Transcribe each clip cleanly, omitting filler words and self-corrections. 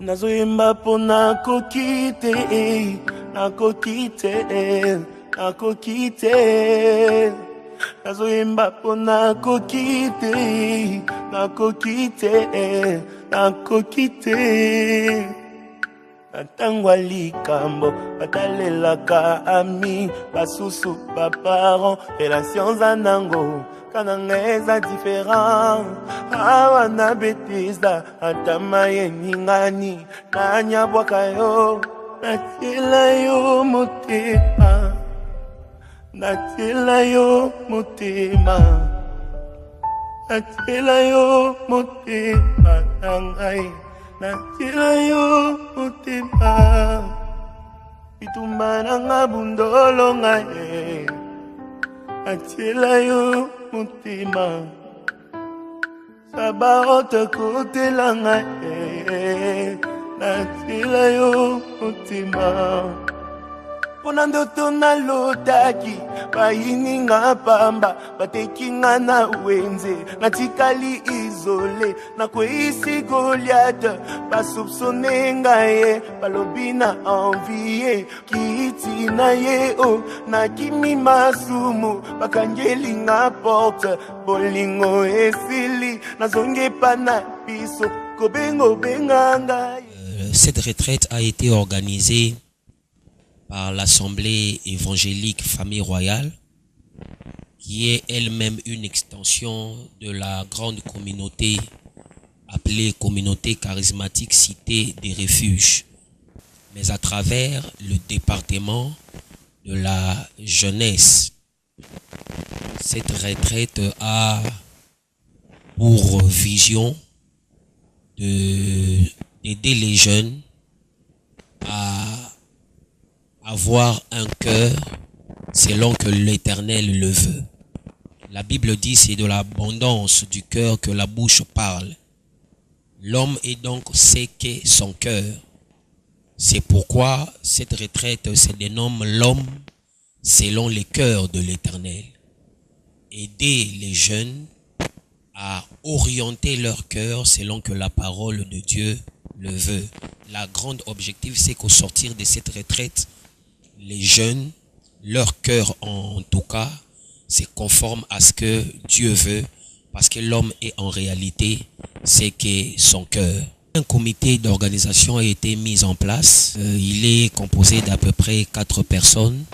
Nazoyemba po nakoki te, nazoyemba po nakoki te. Natangwa likambo, batalelaka ami, basusu baparon, relations anango, kanangeza différent. Awa na betisa, atama yeningani, nanya bwakayo, natila yo motema, natila yo motema, natila yo motema, nangai. Natila yo motema, itumba nanga bundolo ngaye. Natila yo motema, sabarote kote la ngaye. Natila yo motema, pona ndoto na lotaki, bayininga pamba, batekinga na wenze, natikali isole, na kweisi Goliath, basupsone ngaye, balobi na envie, kiti na ye o, na kimi masumu, bakangeli nga porte, bolingo esili, na zonge pa na piso, kobengo benga ngaye. Cette retraite a été organisée par l'Assemblée évangélique Famille Royale, qui est elle-même une extension de la grande communauté appelée Communauté charismatique Cité des Refuges, mais à travers le département de la jeunesse. Cette retraite a pour vision d'aider les jeunes à avoir un cœur selon que l'Éternel le veut. La Bible dit c'est de l'abondance du cœur que la bouche parle. L'homme est donc ce qu'est son cœur. C'est pourquoi cette retraite se dénomme l'homme selon les cœurs de l'Éternel. Aider les jeunes à orienter leur cœur selon que la parole de Dieu le veut. La grande objectif, c'est qu'au sortir de cette retraite, les jeunes, leur cœur en tout cas, c'est conforme à ce que Dieu veut, parce que l'homme est en réalité ce qu'est son cœur. Un comité d'organisation a été mis en place. Il est composé d'à peu près 4 personnes.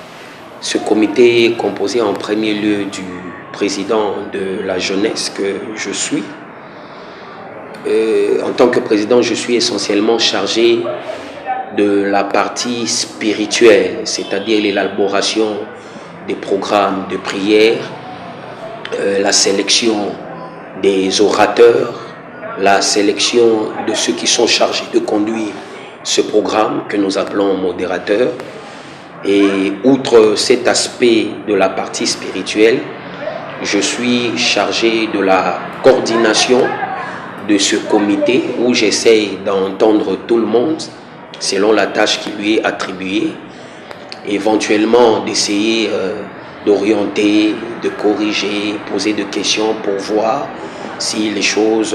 Ce comité est composé en premier lieu du président de la jeunesse que je suis. En tant que président, je suis essentiellement chargé de la partie spirituelle, c'est-à-dire l'élaboration des programmes de prière, la sélection des orateurs, la sélection de ceux qui sont chargés de conduire ce programme que nous appelons modérateur. Et outre cet aspect de la partie spirituelle, je suis chargé de la coordination de ce comité où j'essaye d'entendre tout le monde selon la tâche qui lui est attribuée, éventuellement d'essayer d'orienter, de corriger, poser des questions pour voir si les choses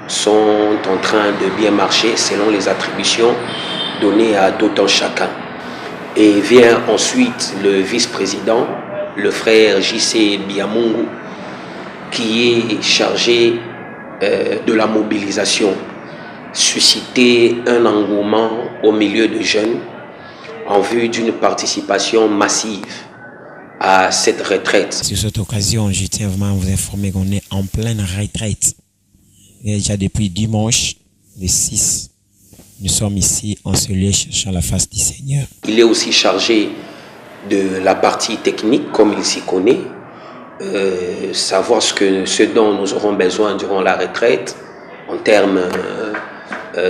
sont en train de bien marcher selon les attributions données à tout un chacun. Et vient ensuite le vice-président, le frère J.C. Biamungu, qui est chargé de la mobilisation, susciter un engouement au milieu de jeunes en vue d'une participation massive à cette retraite. Sur cette occasion, je tiens vraiment à vous informer qu'on est en pleine retraite. Et déjà depuis dimanche, le 6, nous sommes ici en ce lieu cherchant la face du Seigneur. Il est aussi chargé de la partie technique, comme il s'y connaît, savoir ce dont nous aurons besoin durant la retraite en termes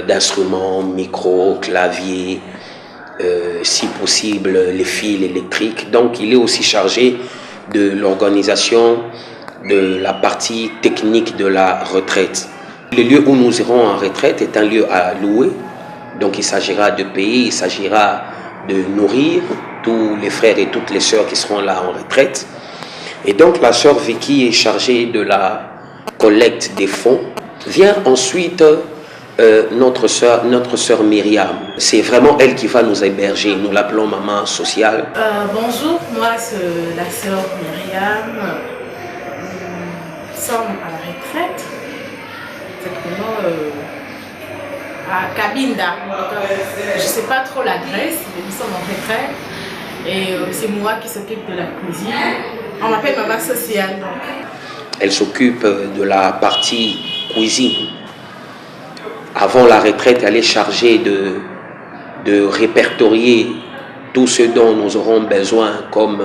d'instruments, micros, claviers, si possible les fils électriques. Donc il est aussi chargé de l'organisation de la partie technique de la retraite. Le lieu où nous irons en retraite est un lieu à louer, donc il s'agira de payer, il s'agira de nourrir tous les frères et toutes les sœurs qui seront là en retraite. Et donc la sœur Vicky est chargée de la collecte des fonds. Vient ensuite notre sœur Myriam. C'est vraiment elle qui va nous héberger. Nous l'appelons maman sociale. Bonjour, moi c'est la sœur Myriam. Nous sommes à la retraite. Exactement à Cabinda. Je ne sais pas trop l'adresse, mais nous sommes en retraite. Et c'est moi qui s'occupe de la cuisine. On m'appelle maman sociale. Donc. Elle s'occupe de la partie cuisine. Avant la retraite, elle est chargée de répertorier tout ce dont nous aurons besoin comme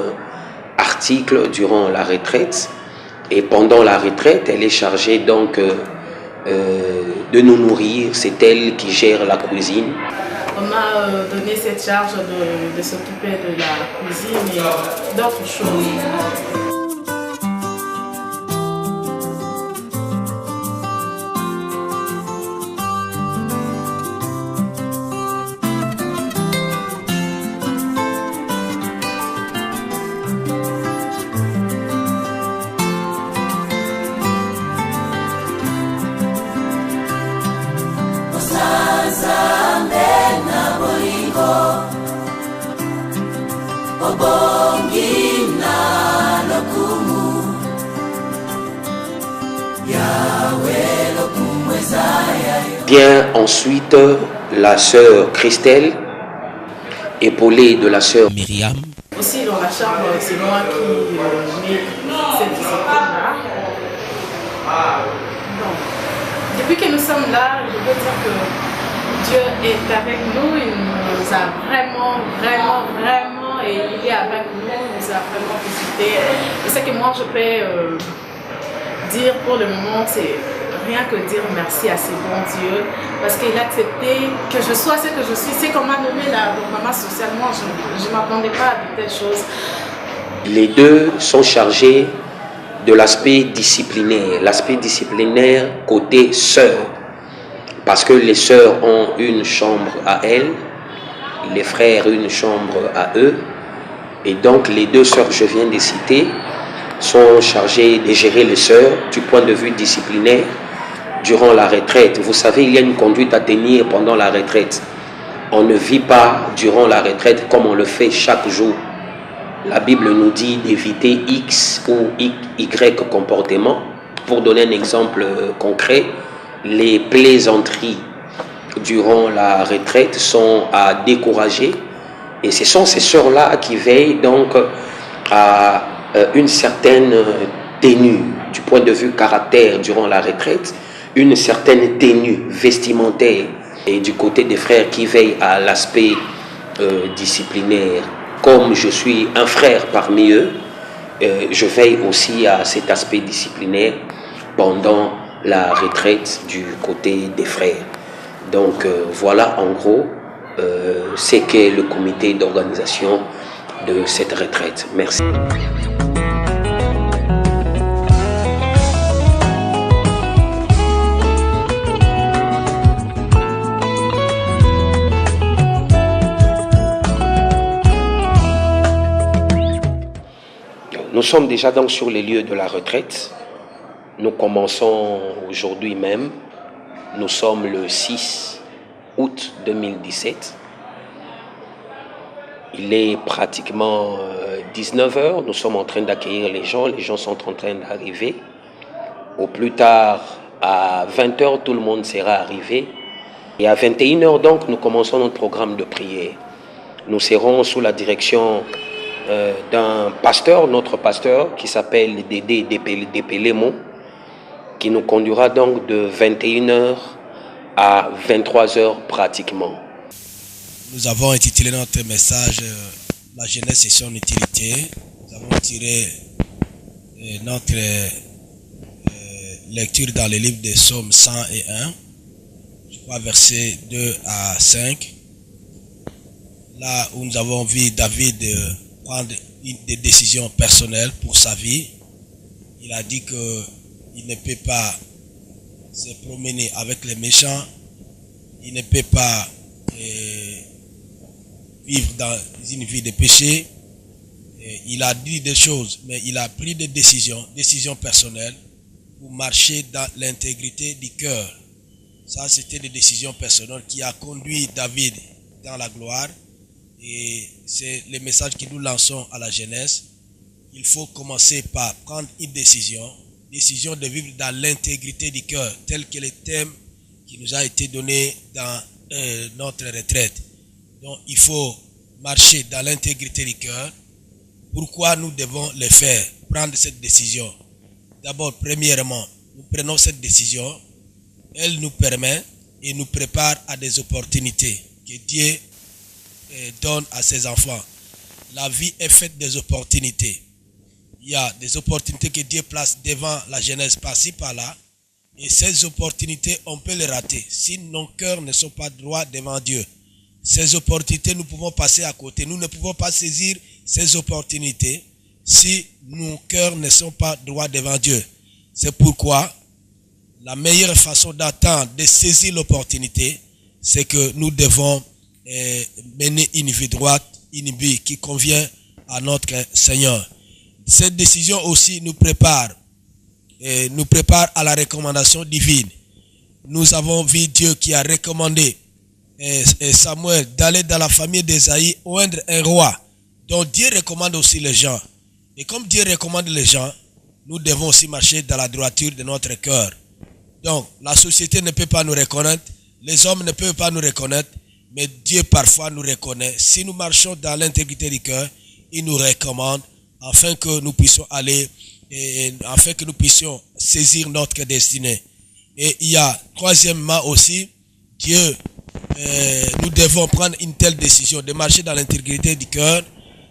articles durant la retraite. Et pendant la retraite, elle est chargée donc de nous nourrir. C'est elle qui gère la cuisine. On m'a donné cette charge de s'occuper de la cuisine et d'autres choses. Bien ensuite la sœur Christelle, épaulée de la sœur Myriam. Aussi dans la chambre, c'est moi qui mets cette discipline-là. Depuis que nous sommes là, je veux dire que Dieu est avec nous, il nous a vraiment, et il est avec nous, il nous a vraiment visité. Et ce que moi je peux dire pour le moment, c'est rien que dire merci à ce bon Dieu, parce qu'il a accepté que je sois ce que je suis, c'est qu'on m'a nommé là, donc maman sociale. Moi je ne m'attendais pas à de telles choses. Les deux sont chargés de l'aspect disciplinaire côté sœur, parce que les sœurs ont une chambre à elles, les frères une chambre à eux, et donc les deux sœurs que je viens de citer sont chargées de gérer les sœurs du point de vue disciplinaire durant la retraite. Vous savez, il y a une conduite à tenir pendant la retraite. On ne vit pas durant la retraite comme on le fait chaque jour. La Bible nous dit d'éviter X ou Y comportement. Pour donner un exemple concret, les plaisanteries durant la retraite sont à décourager. Et ce sont ces sœurs-là qui veillent donc à une certaine tenue du point de vue caractère durant la retraite, une certaine tenue vestimentaire, et du côté des frères qui veillent à l'aspect disciplinaire. Comme je suis un frère parmi eux, je veille aussi à cet aspect disciplinaire pendant la retraite du côté des frères. Donc voilà en gros ce qu'est le comité d'organisation de cette retraite. Merci. Nous sommes déjà donc sur les lieux de la retraite. Nous commençons aujourd'hui même. Nous sommes le 6 août 2017. Il est pratiquement 19h. Nous sommes en train d'accueillir les gens. Les gens sont en train d'arriver. Au plus tard, à 20h, tout le monde sera arrivé. Et à 21h, donc, nous commençons notre programme de prière. Nous serons sous la direction d'un pasteur, notre pasteur, qui s'appelle Dédé Dépélémo, qui nous conduira donc de 21h à 23h pratiquement. Nous avons intitulé notre message La jeunesse et son utilité. Nous avons tiré notre lecture dans le livre des Psaumes 101, je crois versets 2 à 5. Là où nous avons vu David prendre des décisions personnelles pour sa vie. Il a dit qu'il ne peut pas se promener avec les méchants, il ne peut pas vivre dans une vie de péché. Il a dit des choses, mais il a pris des décisions personnelles pour marcher dans l'intégrité du cœur. Ça, c'était des décisions personnelles qui a conduit David dans la gloire. Et c'est le message que nous lançons à la jeunesse. Il faut commencer par prendre une décision de vivre dans l'intégrité du cœur, tel que le thème qui nous a été donné dans notre retraite. Donc, il faut marcher dans l'intégrité du cœur. Pourquoi nous devons le faire, prendre cette décision? D'abord, premièrement, nous prenons cette décision. Elle nous permet et nous prépare à des opportunités que Dieu donne à ses enfants. La vie est faite des opportunités. Il y a des opportunités que Dieu place devant la jeunesse par-ci, par-là. Et ces opportunités, on peut les rater si nos cœurs ne sont pas droits devant Dieu. Ces opportunités, nous pouvons passer à côté. Nous ne pouvons pas saisir ces opportunités si nos cœurs ne sont pas droits devant Dieu. C'est pourquoi la meilleure façon d'attendre, de saisir l'opportunité, c'est que nous devons mener une vie droite, une vie qui convient à notre Seigneur. Cette décision aussi nous prépare à la recommandation divine. Nous avons vu Dieu qui a recommandé Samuel d'aller dans la famille d'Ésaïe oindre un roi. Donc Dieu recommande aussi les gens. Et comme Dieu recommande les gens, nous devons aussi marcher dans la droiture de notre cœur. Donc la société ne peut pas nous reconnaître, les hommes ne peuvent pas nous reconnaître, mais Dieu parfois nous reconnaît. Si nous marchons dans l'intégrité du cœur, il nous recommande afin que nous puissions aller, afin que nous puissions saisir notre destinée. Et il y a troisièmement aussi, nous devons prendre une telle décision de marcher dans l'intégrité du cœur,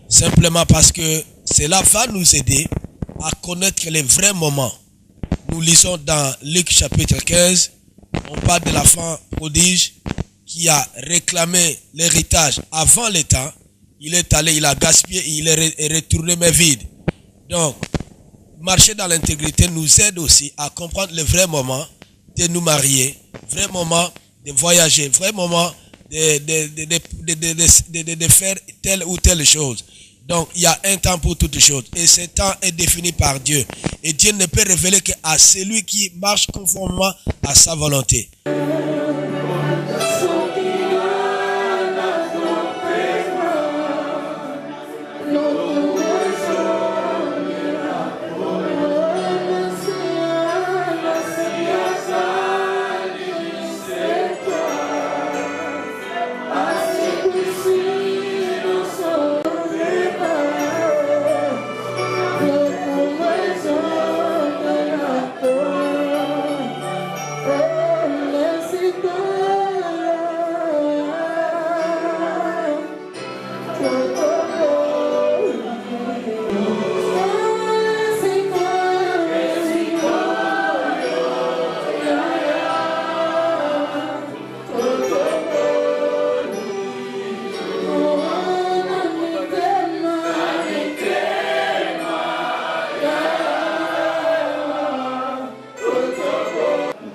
simplement parce que cela va nous aider à connaître les vrais moments. Nous lisons dans Luc chapitre 15, on parle de l'enfant prodige qui a réclamé l'héritage avant le temps. Il est allé, il a gaspillé, il est retourné mais vide. Donc, marcher dans l'intégrité nous aide aussi à comprendre le vrai moment de nous marier, vrai moment de voyager, vrai moment de faire telle ou telle chose. Donc, il y a un temps pour toutes choses. Et ce temps est défini par Dieu. Et Dieu ne peut révéler qu'à celui qui marche conformément à sa volonté.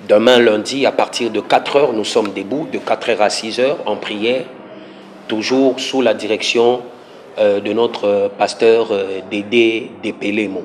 Demain lundi, à partir de 4 heures, nous sommes debout, de 4 heures à 6 heures, en prière, toujours sous la direction de notre pasteur Dédé Depelemo.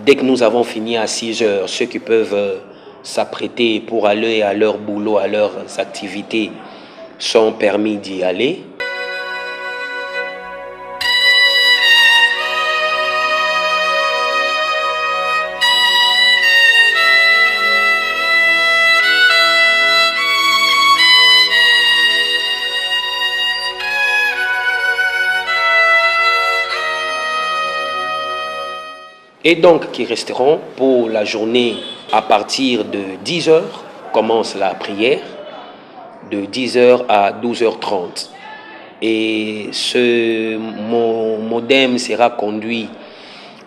Dès que nous avons fini à 6 heures, ceux qui peuvent s'apprêter pour aller à leur boulot, à leurs activités, sont permis d'y aller. Et donc qui resteront pour la journée à partir de 10h, commence la prière, de 10h à 12h30. Et ce modem sera conduit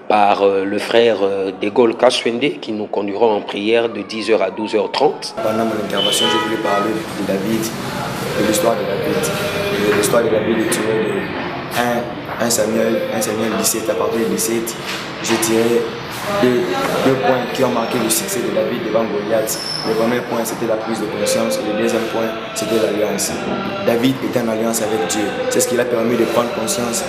par le frère De Gaulle Kaswende qui nous conduira en prière de 10h à 12h30. Pendant mon intervention, je voulais parler de David, de l'histoire de David. L'histoire de David est tirée de 1 Samuel 17, à partir du 17. Je tirais deux points qui ont marqué le succès de David devant Goliath. Le premier point, c'était la prise de conscience, et le deuxième point, c'était l'alliance. David était en alliance avec Dieu. C'est ce qui l'a permis de prendre conscience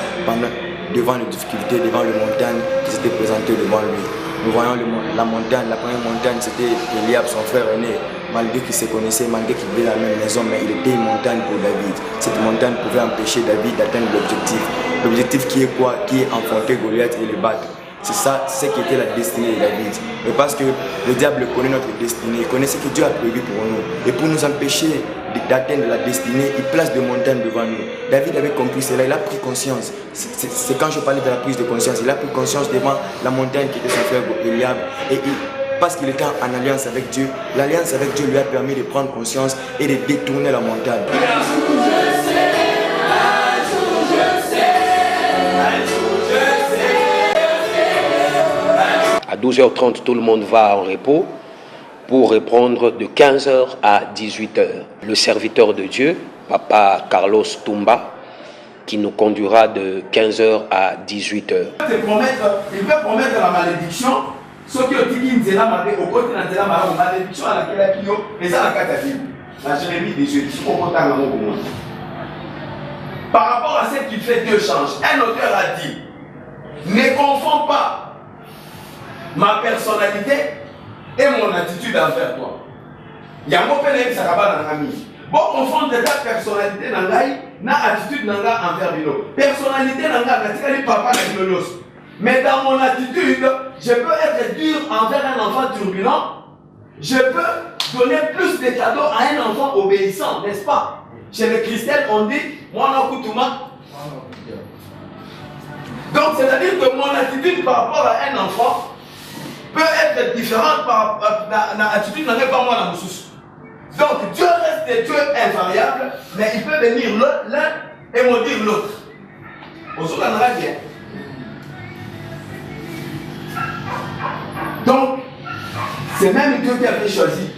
devant les difficultés, devant les montagnes qui s'étaient présentées devant lui. Nous voyons la montagne, la première montagne, c'était Eliab, son frère aîné. Malgré qu'ils se connaissaient, malgré qu'ils vivaient dans la même maison, mais il était une montagne pour David. Cette montagne pouvait empêcher David d'atteindre l'objectif. L'objectif qui est quoi? Qui est enfanter Goliath et le battre. C'est ça, c'est ce qui était la destinée de David. Et parce que le diable connaît notre destinée, il connaît ce que Dieu a prévu pour nous. Et pour nous empêcher d'atteindre la destinée, il place des montagnes devant nous. David avait compris cela, il a pris conscience. C'est quand je parlais de la prise de conscience, il a pris conscience devant la montagne qui était son frère Eliab. Et parce qu'il était en alliance avec Dieu, l'alliance avec Dieu lui a permis de prendre conscience et de détourner la montagne. À 12h30, tout le monde va en repos pour répondre de 15h à 18h. Le serviteur de Dieu, Papa Carlos Tumba, qui nous conduira de 15h à 18h. Il peut promettre la malédiction, ce qui est dit au côté de la malédiction à laquelle il y a et ça la catastrophe. La Jérémie 18, je comprends pas le mot. Par rapport à ce qu'il fait, Dieu change. Un auteur a dit, ne confonds pas ma personnalité et mon attitude envers toi. Il y a un mot qui s'appelle bon, confondre ta personnalité na attitude envers lui. Personnalité papa mais dans mon attitude, je peux être dur envers un enfant turbulent. Je peux donner plus de cadeaux à un enfant obéissant, n'est-ce pas? Chez les chrétiens, on dit moi non kutuma. Donc c'est-à-dire que mon attitude par rapport à un enfant peut être différente par l'attitude n'a pas moi dans mon. Donc Dieu reste des dieux invariables, mais il peut venir l'un et maudire l'autre. On se rendra bien. Donc, c'est même Dieu qui avait choisi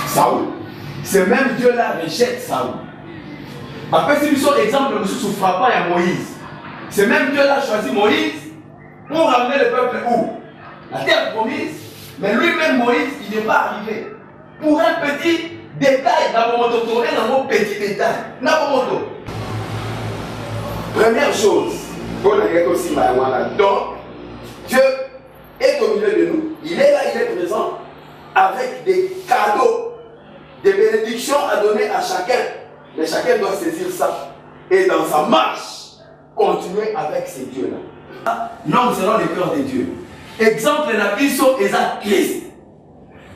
Saoul. Ce même Dieu-là rejette Saoul. Après, si nous sommes exemple, nous sommes frappants à Moïse. Ce même Dieu-là choisi Moïse pour ramener le peuple où? La terre promise, mais lui-même Moïse, il n'est pas arrivé. Pour un petit détail, dans petit détail. Première chose, donc, Dieu est au milieu de nous. Il est là, il est présent, avec des cadeaux, des bénédictions à donner à chacun. Mais chacun doit saisir ça. Et dans sa marche, continuer avec ces dieux-là. L'homme selon le cœur de Dieu. Exemple, la Bible est à Christ.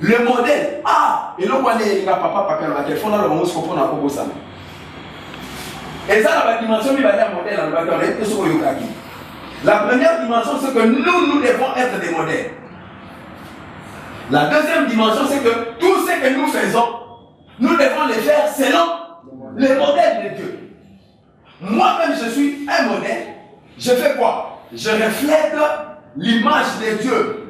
Le modèle. Ah, et l'on connaît papa, la téléphone, on va se comprendre à propos de ça. Et ça, la dimension, il va y avoir un modèle dans le bâtiment. La première dimension, c'est que nous devons être des modèles. La deuxième dimension, c'est que tout ce que nous faisons, nous devons le faire selon les modèles de Dieu. Moi-même, je suis un modèle. Je fais quoi? Je reflète l'image de Dieu.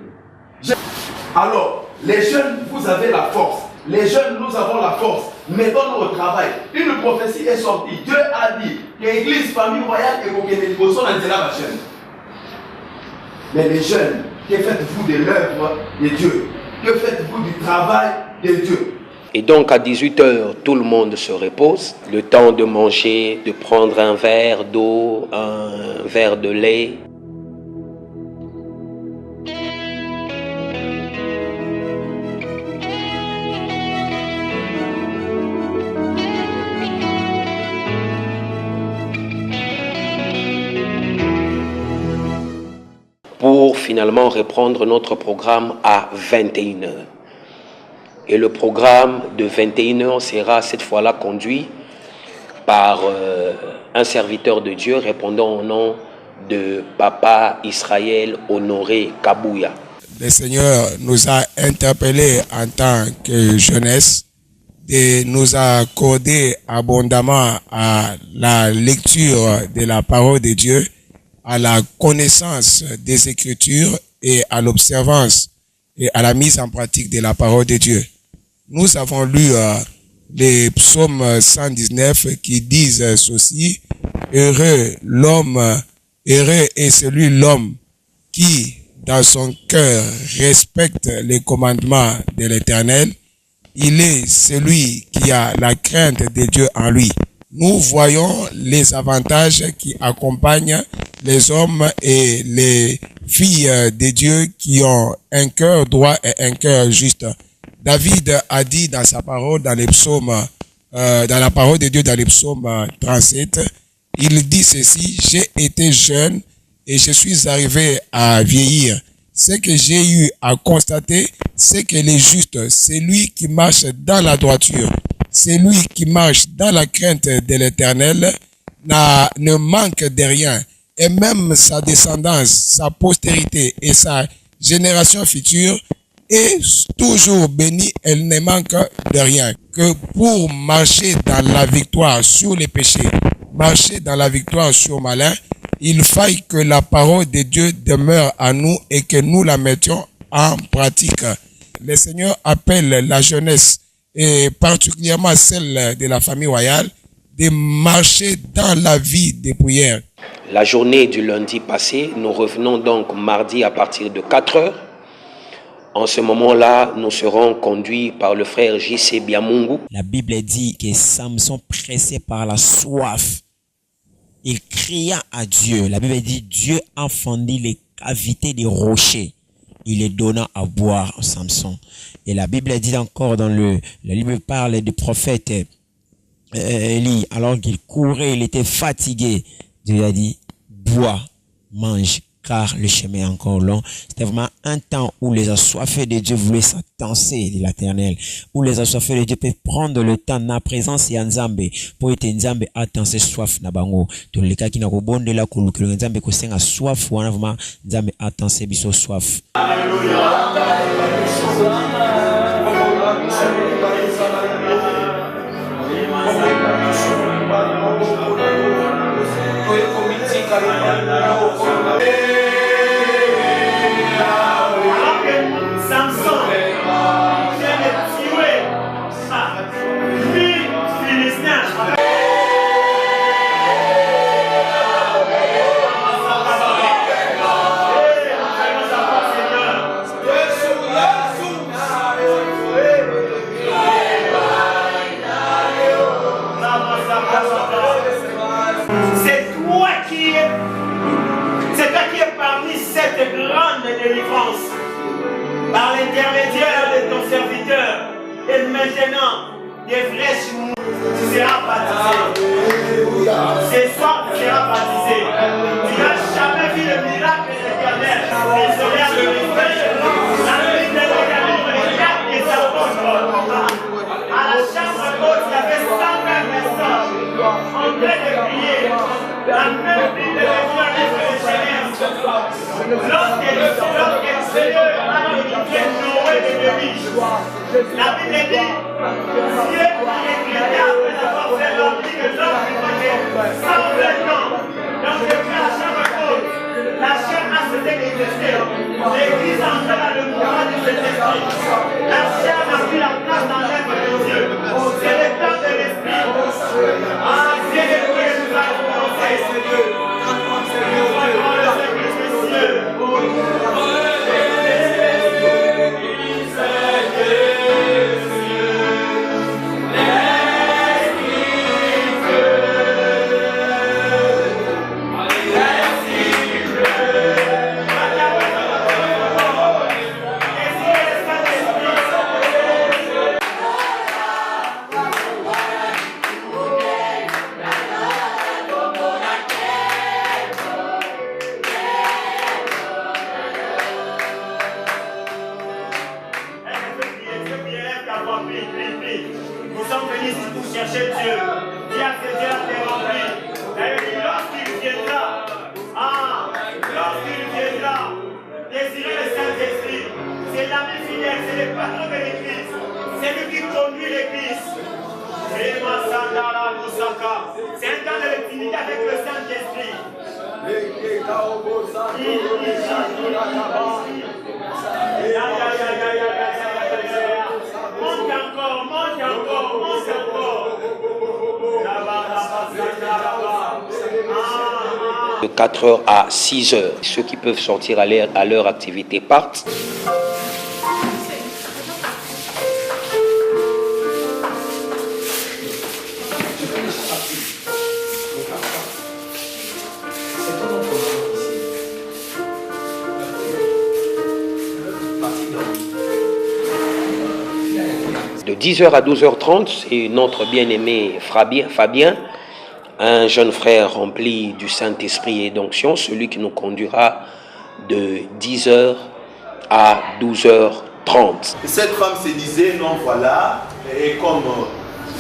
Alors, les jeunes, vous avez la force. Les jeunes, nous avons la force. Mettons-nous au travail. Une prophétie est sortie. Dieu a dit que l'église, famille royale et Kokene sont dans la chaîne. Mais les jeunes, que faites-vous de l'œuvre de Dieu? Que faites-vous du travail de Dieu? Et donc à 18h, tout le monde se repose. Le temps de manger, de prendre un verre d'eau, un verre de lait. pour finalement reprendre notre programme à 21h. Et le programme de 21h sera cette fois-là conduit par un serviteur de Dieu répondant au nom de Papa Israël Honoré Kabouya. Le Seigneur nous a interpellés en tant que jeunesse et nous a accordé abondamment à la lecture de la parole de Dieu, à la connaissance des Écritures et à l'observance et à la mise en pratique de la parole de Dieu. Nous avons lu les psaumes 119 qui disent ceci: heureux est celui l'homme qui, dans son cœur, respecte les commandements de l'Éternel. Il est celui qui a la crainte de Dieu en lui. Nous voyons les avantages qui accompagnent les hommes et les filles de Dieu qui ont un cœur droit et un cœur juste. David a dit dans sa parole, dans les psaumes, dans la parole de Dieu dans les psaumes 37, il dit ceci: j'ai été jeune et je suis arrivé à vieillir. Ce que j'ai eu à constater, c'est que le juste, c'est lui qui marche dans la droiture, c'est lui qui marche dans la crainte de l'Éternel, ne manque de rien. Et même sa descendance, sa postérité et sa génération future est toujours bénie, elle ne manque de rien. Que pour marcher dans la victoire sur les péchés, marcher dans la victoire sur le malin, il faille que la parole de Dieu demeure à nous et que nous la mettions en pratique. Le Seigneur appelle la jeunesse, et particulièrement celle de la famille royale, de marcher dans la vie des prières. La journée du lundi passé, nous revenons donc mardi à partir de 4h. En ce moment-là, nous serons conduits par le frère J.C. Biamungu. La Bible dit que Samson, pressé par la soif, il cria à Dieu. La Bible dit: Dieu a fendu les cavités des rochers. Il les donna à boire à Samson. Et la Bible dit encore la Bible parle du prophète Élie, alors qu'il courait, il était fatigué. Dieu a dit: bois, mange, car le chemin est encore long. C'était vraiment un temps où les assoiffés de Dieu voulaient s'attenser de l'Éternel, où les assoiffés de Dieu peuvent prendre le temps na présence ya Nzambe pour être Nzambe attenser soif na bango. Tout le cas qui n'a pas bon de la kulukulu Nzambe ko senga soif wana vraiment Nzambe attenser biso soif. Délivrance par l'intermédiaire de ton serviteur, et maintenant des vrais chemins, tu seras baptisé. Ce soir tu seras baptisé. Tu n'as jamais vu le miracle de l'Éternel. Les solaires de l'Éternel, la nuit de l'Éternel regarde les apôtres. À la chambre haute, il y avait 120 personnes en train de prier. La même vie de l'Éternel de Jésus. Lorsque le Seigneur a unifié Noé et David, la Bible dit: Dieu a décrété après avoir fait l'homme, dit que l'homme fut fait 120 ans. Donc depuis la chambre haute, la chair a cessé d'exister. L'Église a entré dans le mouvement de cet esprit. La chair a pris la place dans l'œuvre de Dieu. C'est le temps de l'esprit. Ah, Dieu est pour que nous allons commencer. ici pour chercher Dieu. Dis à que Dieu a été rempli. Lorsqu'il viendra, lorsqu'il viendra, désirer le Saint-Esprit, c'est l'ami fidèle, c'est le patron de l'Église, c'est lui qui conduit l'Église. C'est un temps de l'intimité avec le Saint-Esprit. Monte encore, monte encore, monte encore. De 4h à 6h. Ceux qui peuvent sortir à leur activité partent. De 10h à 12h30, c'est notre bien-aimé Fabien, un jeune frère rempli du Saint-Esprit et d'onction, celui qui nous conduira de 10h à 12h30. Cette femme se disait, non, voilà, et comme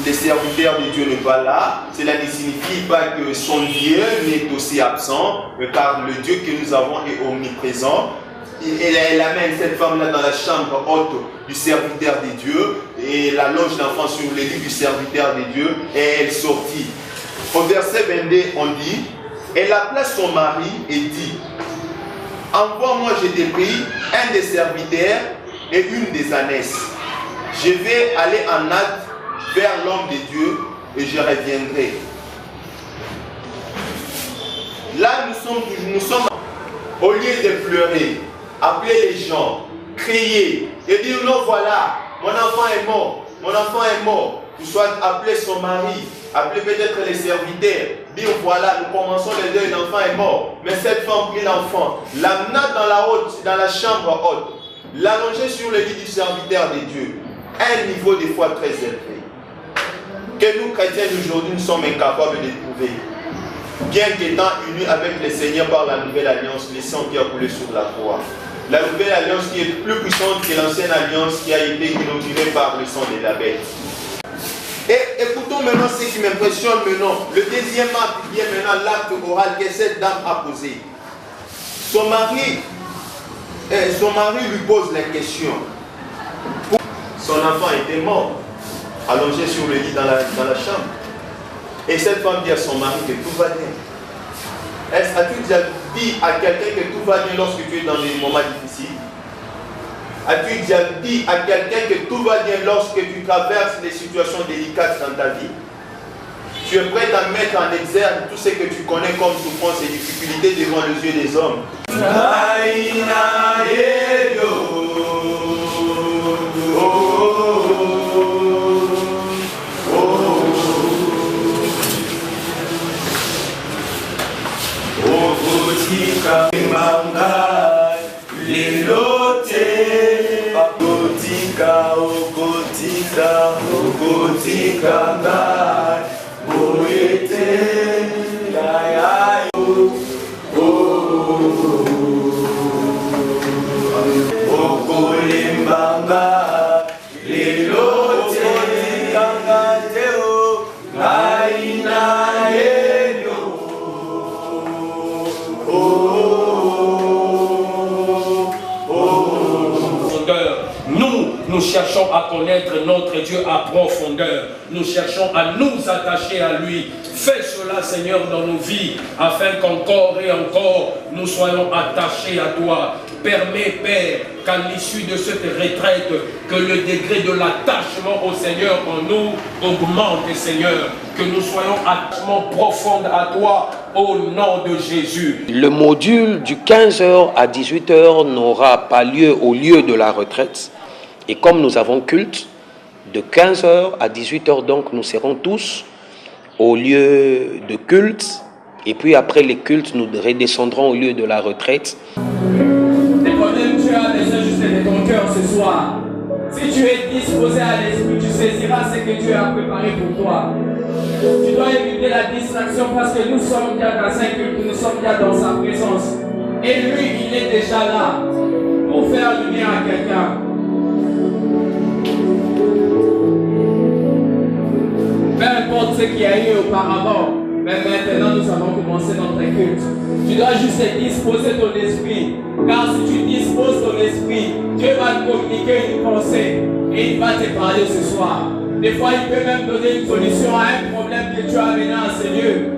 les serviteurs de Dieu n'est pas là, cela ne signifie pas que son Dieu n'est aussi absent, car le Dieu que nous avons est omniprésent. Elle amène cette femme-là dans la chambre haute du serviteur de Dieu et la loge d'enfant sur le lit du serviteur de Dieu et elle sortit. Au verset 22, on dit, elle appela son mari et dit, envoie-moi, je te prie, un des serviteurs et une des ânesses. Je vais aller en hâte vers l'homme de Dieu et je reviendrai. Là, nous sommes au lieu de pleurer, appeler les gens, crier et dire non, voilà, mon enfant est mort, mon enfant est mort. Tu sois appeler son mari, appeler peut-être les serviteurs, dire voilà, nous commençons le deuil, l'enfant est mort. Mais cette femme prit l'enfant, l'amena dans la chambre haute, l'allonger sur le lit du serviteur de Dieu. Un niveau de foi très élevé. Que nous, chrétiens d'aujourd'hui, nous sommes incapables de trouver. Bien qu'étant unis avec le Seigneur par la nouvelle alliance, le sang qui a coulé sur la croix. La nouvelle alliance qui est plus puissante que l'ancienne alliance qui a été inaugurée par le sang de la bête. Et écoutons maintenant ce qui m'impressionne maintenant. Le deuxième acte qui est maintenant l'acte oral que cette dame a posé. Son mari lui pose la question. Son enfant était mort, allongé sur le lit dans la chambre. Et cette femme dit à son mari que tout va bien. As-tu déjà dit à quelqu'un que tout va bien lorsque tu es dans des moments difficiles? As-tu déjà dit à quelqu'un que tout va bien lorsque tu traverses des situations délicates dans ta vie? Tu es prêt à mettre en exergue tout ce que tu connais comme souffrance et difficultés devant les yeux des hommes. Nous cherchons à connaître notre Dieu à profondeur. Nous cherchons à nous attacher à lui. Fais cela, Seigneur, dans nos vies, afin qu'encore et encore, nous soyons attachés à toi. Permets, Père, qu'à l'issue de cette retraite, que le degré de l'attachement au Seigneur en nous augmente, Seigneur. Que nous soyons attachement profond à toi, au nom de Jésus. Le module du 15h à 18h n'aura pas lieu au lieu de la retraite. Et comme nous avons culte, de 15h à 18h, donc, nous serons tous au lieu de culte. Et puis après les cultes, nous redescendrons au lieu de la retraite. Les problèmes que tu as les ajustés de ton cœur ce soir. Si tu es disposé à l'esprit, tu saisiras ce que Dieu a préparé pour toi. Tu dois éviter la distraction parce que nous sommes déjà dans un culte, nous sommes déjà dans sa présence. Et lui, il est déjà là pour faire du bien à quelqu'un. importe ce qu'il y a eu auparavant, mais maintenant nous allons commencer notre culte. Tu dois juste disposer ton esprit, car si tu disposes ton esprit, Dieu va te communiquer une pensée et il va te parler ce soir. Des fois, il peut même donner une solution à un problème que tu as amené à ce lieu.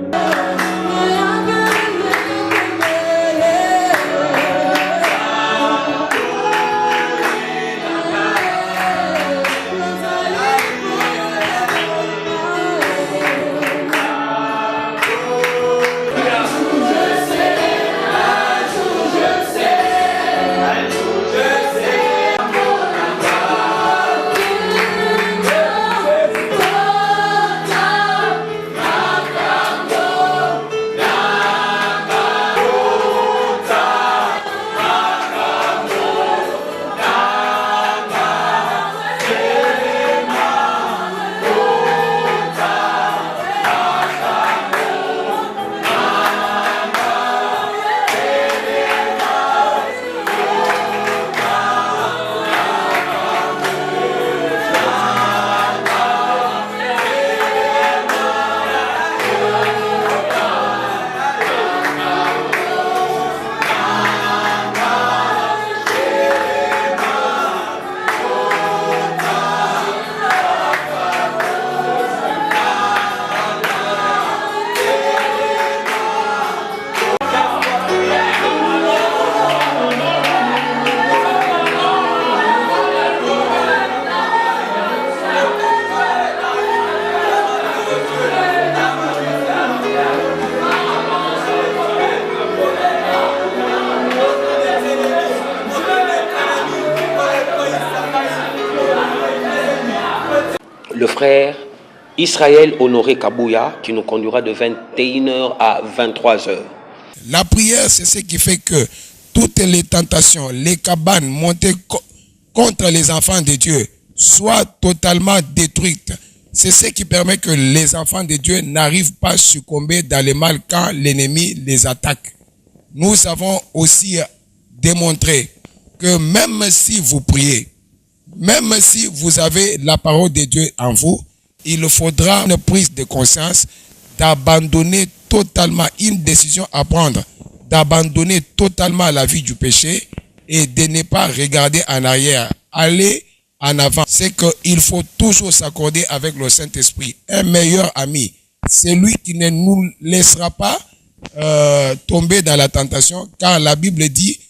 Le frère Israël Honoré Kabouya qui nous conduira de 21h à 23h. La prière, c'est ce qui fait que toutes les tentations, les cabanes montées contre les enfants de Dieu soient totalement détruites. C'est ce qui permet que les enfants de Dieu n'arrivent pas à succomber dans le mal quand l'ennemi les attaque. Nous avons aussi démontré que même si vous priez, même si vous avez la parole de Dieu en vous, il faudra une prise de conscience d'abandonner totalement, une décision à prendre, d'abandonner totalement la vie du péché et de ne pas regarder en arrière, aller en avant. C'est qu'il faut toujours s'accorder avec le Saint-Esprit, un meilleur ami. C'est lui qui ne nous laissera pas tomber dans la tentation, car la Bible dit,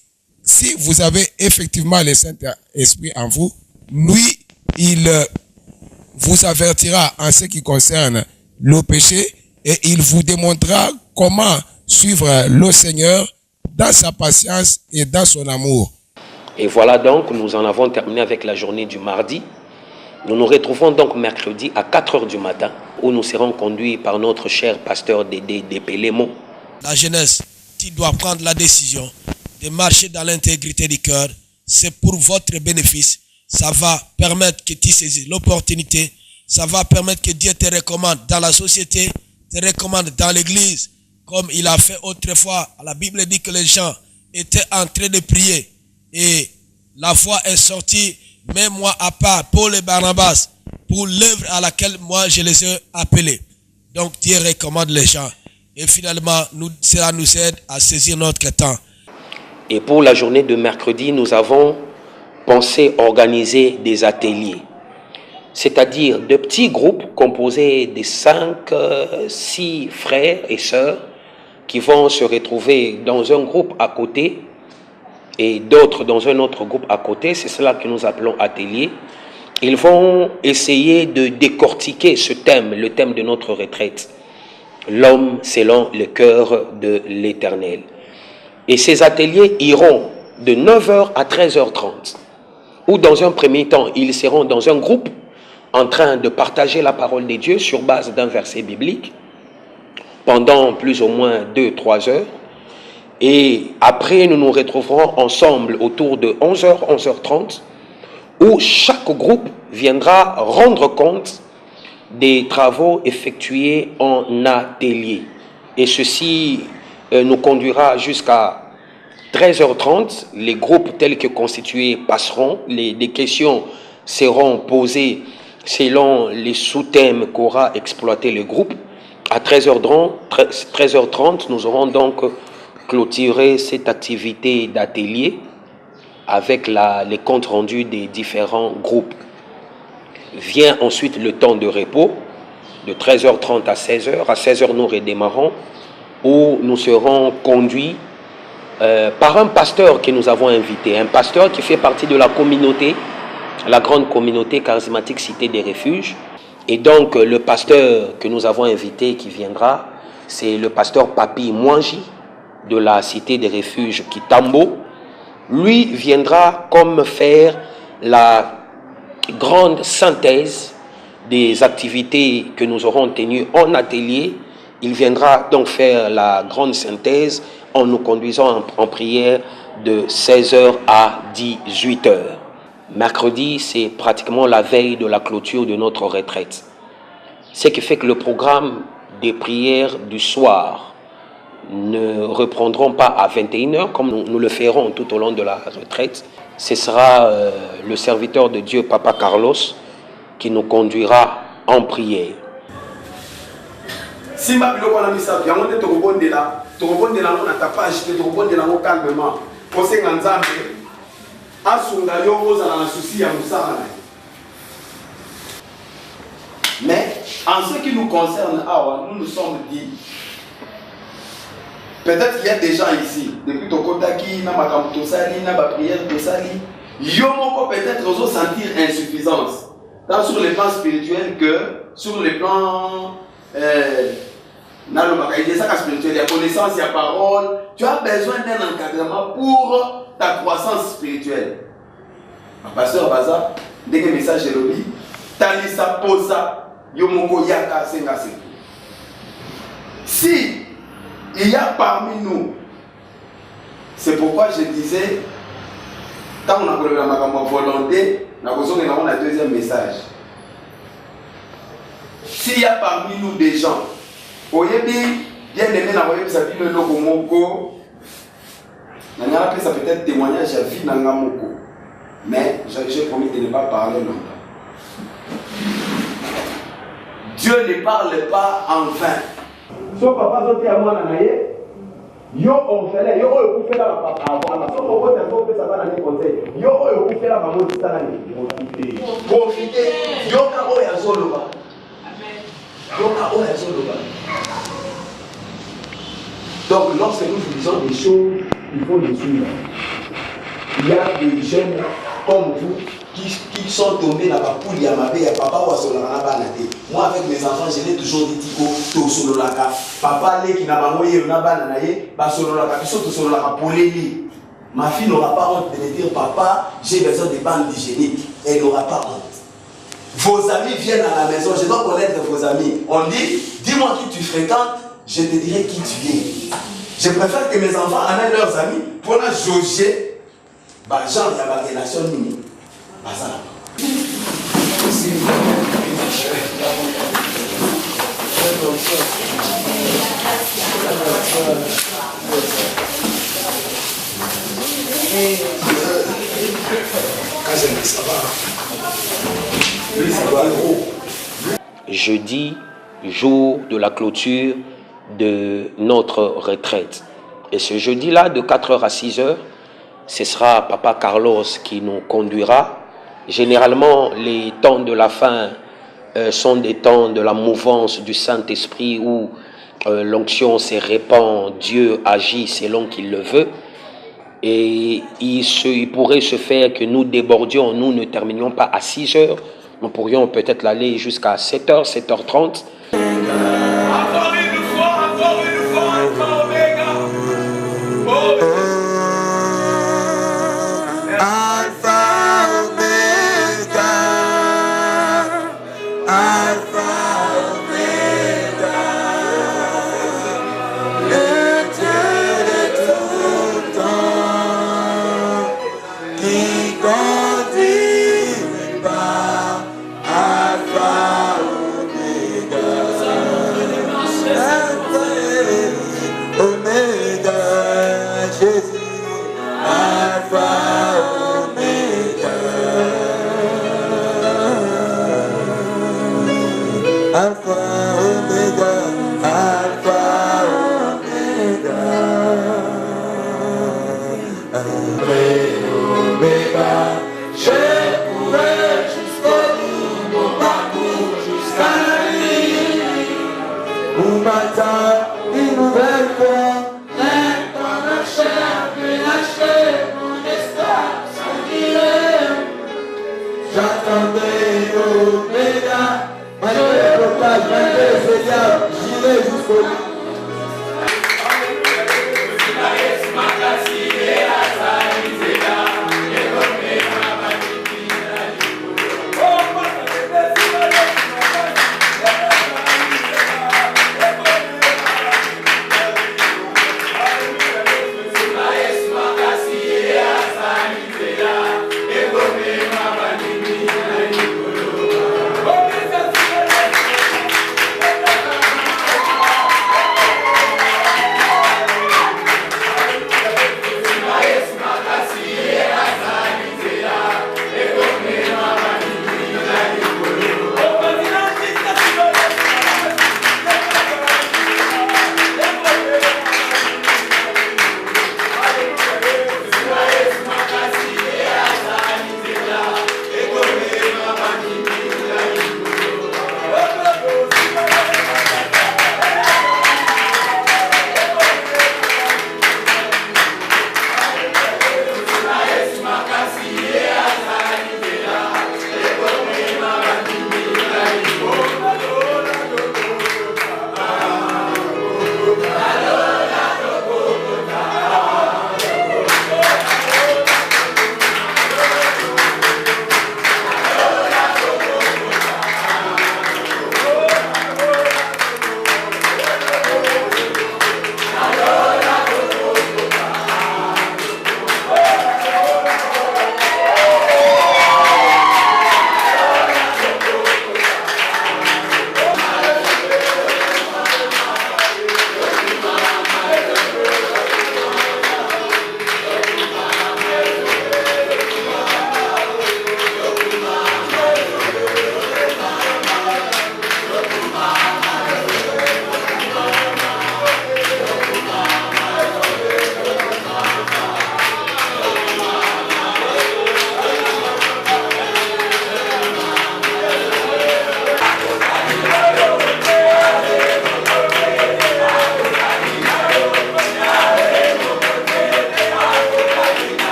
si vous avez effectivement le Saint-Esprit en vous, lui, il vous avertira en ce qui concerne le péché et il vous démontrera comment suivre le Seigneur dans sa patience et dans son amour. Et voilà donc, nous en avons terminé avec la journée du mardi. Nous nous retrouvons donc mercredi à 4h du matin où nous serons conduits par notre cher pasteur Dédé Pélémon. La jeunesse, tu dois prendre la décision de marcher dans l'intégrité du cœur. C'est pour votre bénéfice. Ça va permettre que tu saisisses l'opportunité. Ça va permettre que Dieu te recommande dans la société, te recommande dans l'église, comme il a fait autrefois. La Bible dit que les gens étaient en train de prier et la voix est sortie, même moi à part, Paul et Barnabas, pour l'œuvre à laquelle moi je les ai appelés. Donc Dieu recommande les gens et finalement cela nous aide à saisir notre temps. Et pour la journée de mercredi, nous avons pensé organiser des ateliers, c'est-à-dire de petits groupes composés de 5-6 frères et sœurs qui vont se retrouver dans un groupe à côté et d'autres dans un autre groupe à côté. C'est cela que nous appelons atelier. Ils vont essayer de décortiquer ce thème, le thème de notre retraite, l'homme selon le cœur de l'Éternel. Et ces ateliers iront de 9h à 13h30, où dans un premier temps, ils seront dans un groupe en train de partager la parole de Dieu sur base d'un verset biblique pendant plus ou moins 2-3 heures. Et après, nous nous retrouverons ensemble autour de 11h, 11h30, où chaque groupe viendra rendre compte des travaux effectués en atelier. Et ceci nous conduira jusqu'à 13h30. Les groupes tels que constitués passeront, des questions seront posées selon les sous-thèmes qu'aura exploité le groupe. À 13h30, nous aurons donc clôturé cette activité d'atelier avec les comptes rendus des différents groupes. Vient ensuite le temps de repos, de 13h30 à 16h. À 16h, nous redémarrons, où nous serons conduits par un pasteur que nous avons invité, un pasteur qui fait partie de la communauté, la grande communauté charismatique Cité des Refuges. Et donc, le pasteur que nous avons invité qui viendra, c'est le pasteur Papi Mwanji de la Cité des Refuges Kitambo. Lui viendra comme faire la grande synthèse des activités que nous aurons tenues en atelier. Il viendra donc faire la grande synthèse en nous conduisant en prière de 16h à 18h. Mercredi, c'est pratiquement la veille de la clôture de notre retraite. Ce qui fait que le programme des prières du soir ne reprendront pas à 21h comme nous le ferons tout au long de la retraite. Ce sera le serviteur de Dieu, Papa Carlos, qui nous conduira en prière. Si ma bilo wana misapi yango nde tokobondela ngo na tapage te tokobondela ngo calmement kosenga nzambe asunga yo ozala na souci ya mosala na ye. Mais en ce qui nous concerne, nous nous sommes dit, peut-être qu'il y a des gens ici, depuis Tokotaki, Namakamou Tosali, Nabaprière Tosali, Yomoko peut-être osent sentir insuffisance, tant sur le plan spirituel que sur le plan spirituel. Il y a connaissance, il y a parole. Tu as besoin d'un encadrement pour ta croissance spirituelle. Pasteur Baza, dès que le message est lobby, Talisa Posa. Si il y a parmi nous, c'est pourquoi je disais, quand on a ma volonté, on a un deuxième message. S'il y a parmi nous des gens, bien aimé, ça peut-être témoignage à vie dans Moko, mais j'ai promis de ne pas parler longtemps. Dieu ne parle pas en vain. So papa zote ya mwana na ye, yo onfele, yo oyo kufela papa avant, so ko bote so pesa bana ni conseil. Yo oyo kufela ba moti sana ni profiter. Yo ka oyo azoloba. Amen. Yo ka oyo azoloba. Donc lorsque nous disons des choses, il faut les suivre. Il y a des jeunes comme vous qui sont tombés dans la poule, il y a ma belle, papa ou à moi avec mes enfants, je l'ai toujours dit Tiko, to solo laka. Papa les qui n'a pas moyen, n'a pas nanaye, ba solo laka, qui sont to solo laka poleli. Ma fille n'aura pas honte de me dire papa, j'ai besoin de bandes hygiéniques. Elle n'aura pas honte. Vos amis viennent à la maison, je dois connaître vos amis. On dit, dis-moi qui tu fréquentes, je te dirai qui tu es. Je préfère que mes enfants amènent leurs amis pour la jauger. Bah genre, il y a ma relation nini. Jeudi, jour de la clôture de notre retraite. Et ce jeudi-là, de 4h à 6h, ce sera Papa Carlos qui nous conduira. Généralement, les temps de la fin sont des temps de la mouvance du Saint-Esprit où l'onction se répand, Dieu agit selon qu'il le veut. Et il pourrait se faire que nous débordions, nous ne terminions pas à 6h. Nous pourrions peut-être aller jusqu'à 7h, 7h30. oméga. Je pourrai jusqu'au bout mon parcours, jusqu'à la nuit. Où m'attend une nouvelle fois, même dans ma chair, mais lâcher mon espoir s'ennuyer. J'attendrai oméga, malgré le pas, malgré ce diable, j'irai jusqu'au bout.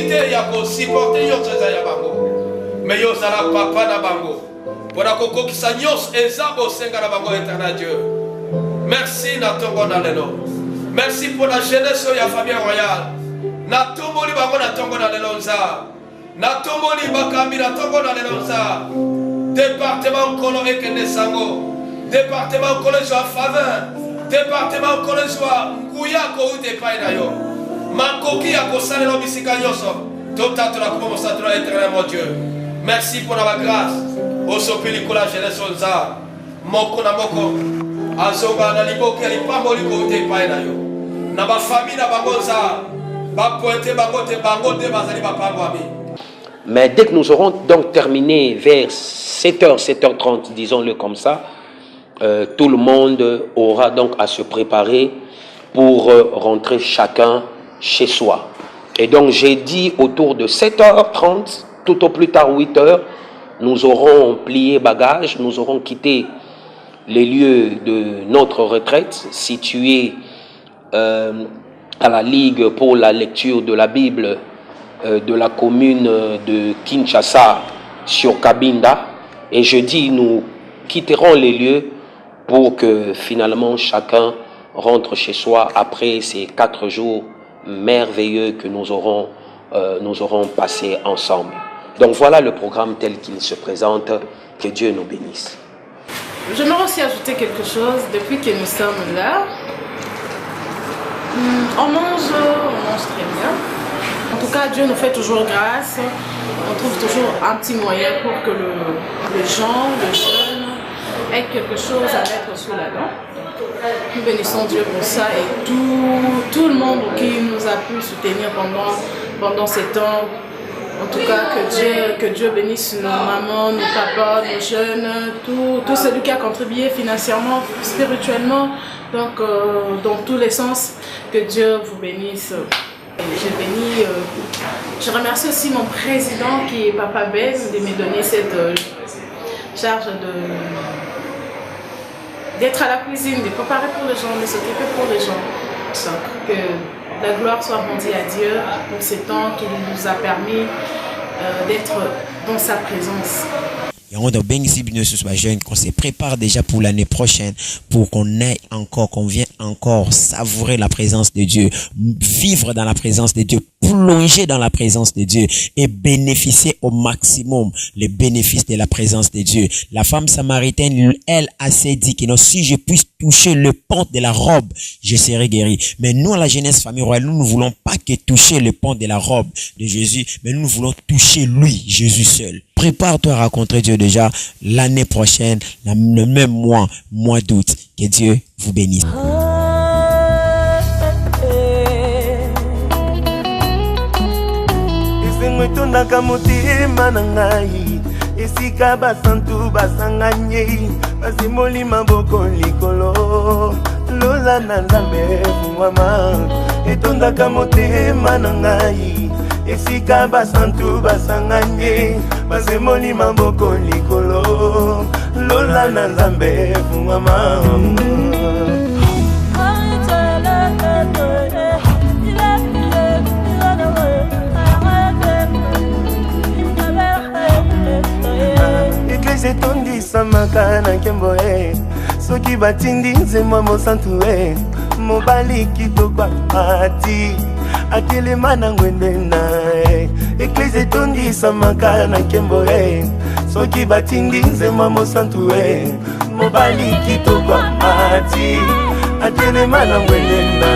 te ya supporter yo tsa ya bango. Mais yo zala papa na bango. Pour koko ki sa nyos ezabo senga na bango éternel Dieu. Merci na tongo na lelo. Merci pour la jeunesse de la famille royale. Na tomboli bango na tongo na lelo nza. Na tomboli bakambi na tongo na lelo nza. Département Kolo Ekene Sango. Département Kolo Joa Faveur. Département Kolo Joa Nguya Ko Ute Painayo. Mankoki ya Kosalelo Bisika Yoso. Tota Tola Komo Satra éternel mon Dieu. Merci pour la grâce. Osopili Kola Jeunesse Nza. Moko na moko. Azonga na liboki ali pamboli Ko Ute Painayo. Na ba famille na bango nza. Ba pointe bango te bango te bazali ba pambwami. Mais dès que nous aurons donc terminé vers 7h, 7h30, disons-le comme ça, tout le monde aura donc à se préparer pour rentrer chacun chez soi. Et donc j'ai dit autour de 7h30, tout au plus tard 8h, nous aurons plié bagages, nous aurons quitté les lieux de notre retraite situés à la Ligue pour la lecture de la Bible de la commune de Kinshasa sur Cabinda. Et jeudi, nous quitterons les lieux pour que finalement chacun rentre chez soi après ces 4 jours merveilleux que nous aurons passés ensemble. Donc voilà le programme tel qu'il se présente. Que Dieu nous bénisse. J'aimerais aussi ajouter quelque chose depuis que nous sommes là. On mange très bien. En tout cas, Dieu nous fait toujours grâce. On trouve toujours un petit moyen pour que les gens, les jeunes, aient quelque chose à mettre sous la dent. Nous bénissons Dieu pour ça et tout le monde qui nous a pu soutenir pendant ces temps. En tout cas, que Dieu bénisse nos mamans, nos papas, nos jeunes, tout celui qui a contribué financièrement, spirituellement, donc dans tous les sens, que Dieu vous bénisse. Je remercie aussi mon président qui est Papa Bez de me donner cette charge d'être à la cuisine, de préparer pour les gens, de s'occuper pour les gens. Donc, que la gloire soit rendue à Dieu pour ces temps qu'il nous a permis d'être dans sa présence. Et on doit bien ici, qu'on se prépare déjà pour l'année prochaine, pour qu'on vienne encore savourer la présence de Dieu, vivre dans la présence de Dieu, plonger dans la présence de Dieu et bénéficier au maximum les bénéfices de la présence de Dieu. La femme samaritaine, elle, a dit que non, si je puisse toucher le pan de la robe, je serai guéri. Mais nous, à la jeunesse famille royale, nous ne voulons pas que toucher le pan de la robe de Jésus, mais nous voulons toucher lui, Jésus seul. Prépare-toi à rencontrer Dieu déjà l'année prochaine, le même mois d'août. Que Dieu vous bénisse. Esika basantu basanganye basimoli maboko likolo lola na nzambe mama etondaka motema na ngai esika basantu basanganye basimoli maboko likolo lola na nzambe mama. Etondisa makana kembo soki batindi nzembo mosantu mobali kitoko ati atelema na ngwende na eklise etondisa makana kembo soki batindi nzembo mosantu mobali kitoko ati atelema na ngwende na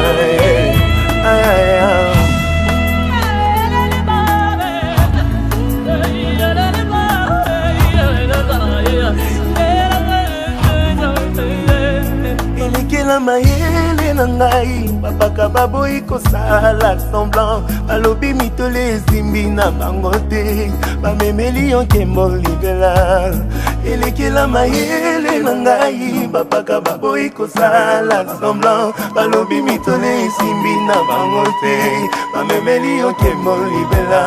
la mayele na ngai babaka baboyi kosala semblant balobi mitole ezimbi na bango te bamemeli yo nkembo libela elekela mayele na ngai babaka baboyi kosala semblant balobi mitole ezimbi na bango te bamemeli yo nkembo libela